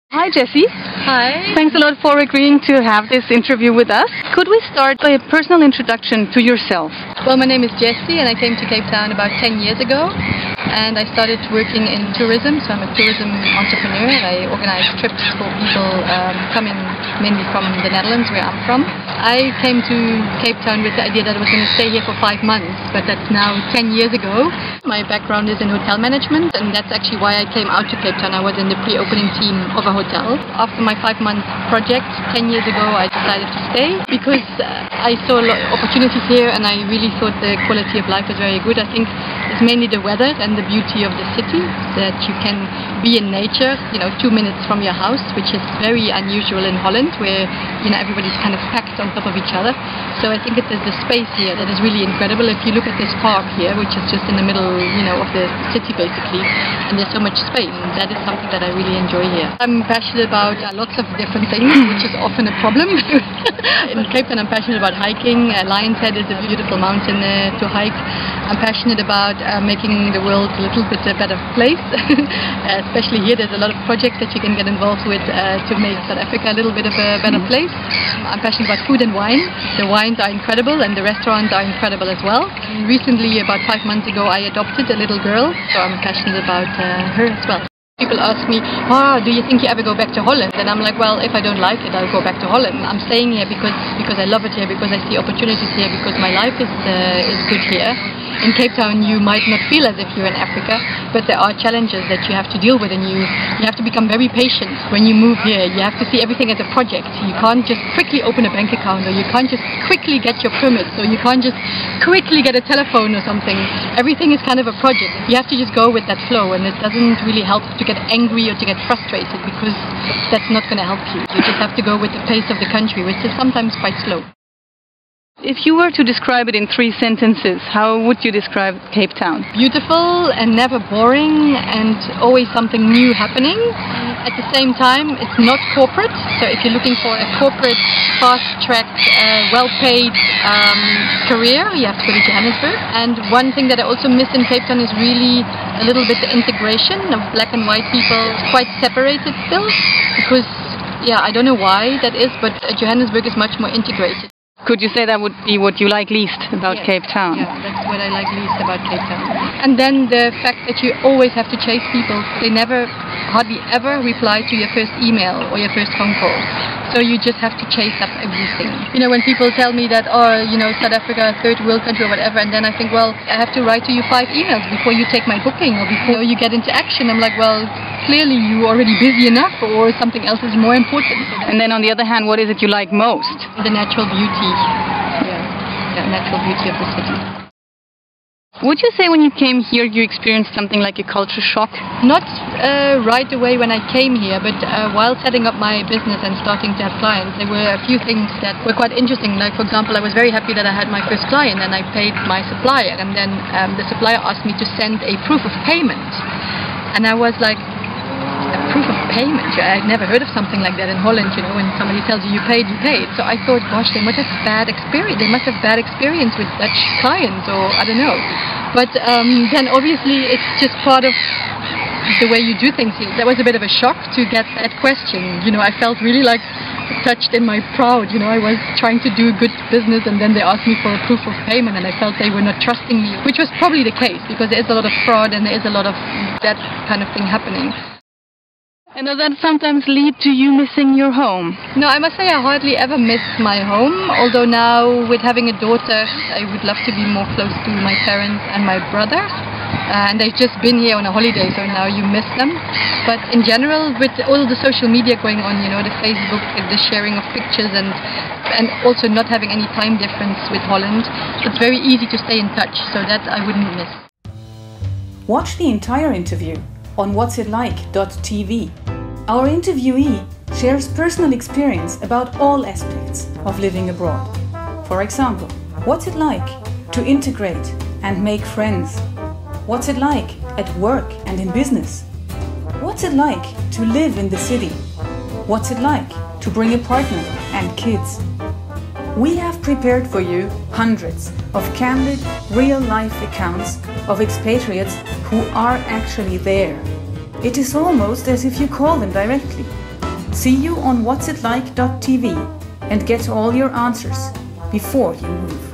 Hi Jessy. Hi. Thanks a lot for agreeing to have this interview with us. Could we start by a personal introduction to yourself? Well, my name is Jessy and I came to Cape Town about 10 years ago and I started working in tourism, so I'm a tourism entrepreneur. I organize trips for people coming mainly from the Netherlands, where I'm from. I came to Cape Town with the idea that I was going to stay here for 5 months, but that's now 10 years ago. My background is in hotel management and that's actually why I came out to Cape Town. I was in the pre-opening team of a hotel. After my 5-month project 10 years ago, I decided to stay because I saw a lot of opportunities here and I really thought the quality of life was very good. I think it's mainly the weather and the beauty of the city, that you can be in nature, 2 minutes from your house, which is very unusual in Holland, where everybody's kind of packed on top of each other. So I think there's the space here that is really incredible. If you look at this park here, which is just in the middle of the city basically, and there's so much space, and that is something that I really enjoy here. I'm passionate about lots of different things, which is often a problem. In Cape Town I'm passionate about hiking. Lion's Head is a beautiful mountain to hike. I'm passionate about making the world a little bit a better place. Especially here there's a lot of projects that you can get involved with to make South Africa a little bit of a better place. I'm passionate about food and wine. The wines are incredible and the restaurants are incredible as well. Recently, about 5 months ago, I adopted a little girl, so I'm passionate about her as well. People ask me, do you think you ever go back to Holland? And I'm like, well, if I don't like it, I'll go back to Holland. I'm staying here because I love it here, because I see opportunities here, because my life is good here. In Cape Town you might not feel as if you're in Africa, but there are challenges that you have to deal with, and you have to become very patient when you move here. You have to see everything as a project. You can't just quickly open a bank account, or you can't just quickly get your permits, or you can't just quickly get a telephone or something. Everything is kind of a project. You have to just go with that flow, and it doesn't really help to get angry or to get frustrated, because that's not going to help you. You just have to go with the pace of the country, which is sometimes quite slow. If you were to describe it in 3 sentences, how would you describe Cape Town? Beautiful and never boring, and always something new happening. At the same time, it's not corporate, so if you're looking for a corporate, fast-tracked, well-paid career, you have to go to Johannesburg. And one thing that I also miss in Cape Town is really a little bit the integration of black and white people. It's quite separated still, because, I don't know why that is, but Johannesburg is much more integrated. Could you say that would be what you like least about Cape Town? Yeah, that's what I like least about Cape Town. And then the fact that you always have to chase people. They hardly ever reply to your first email or your first phone call. So you just have to chase up everything. When people tell me that, South Africa, third world country or whatever, and then I think, well, I have to write to you 5 emails before you take my booking or before you get into action. I'm like, well, clearly you're already busy enough, or something else is more important. And then on the other hand, what is it you like most? The natural beauty. The natural beauty of the city. Would you say when you came here you experienced something like a culture shock? Not right away when I came here, but while setting up my business and starting to have clients, there were a few things that were quite interesting. Like, for example, I was very happy that I had my first client and I paid my supplier, and then the supplier asked me to send a proof of payment. And I was like, a proof of payment? I'd never heard of something like that in Holland, when somebody tells you you paid, you paid. So I thought, gosh, they must have bad experience. They must have bad experience with Dutch clients, or I don't know. But then obviously it's just part of the way you do things here. That was a bit of a shock to get that question. I felt really like touched in my pride. I was trying to do good business, and then they asked me for a proof of payment, and I felt they were not trusting me, which was probably the case, because there is a lot of fraud and there is a lot of that kind of thing happening. And does that sometimes lead to you missing your home? No, I must say I hardly ever miss my home, although now with having a daughter I would love to be more close to my parents and my brother. And they've just been here on a holiday, so now you miss them. But in general, with all the social media going on, the Facebook, the sharing of pictures, and also not having any time difference with Holland, it's very easy to stay in touch, so that I wouldn't miss. Watch the entire interview on whatsitlike.tv. Our interviewee shares personal experience about all aspects of living abroad. For example, what's it like to integrate and make friends? What's it like at work and in business? What's it like to live in the city? What's it like to bring a partner and kids? We have prepared for you hundreds of candid, real-life accounts of expatriates who are actually there. It is almost as if you call them directly. See you on what'sitlike.tv and get all your answers before you move.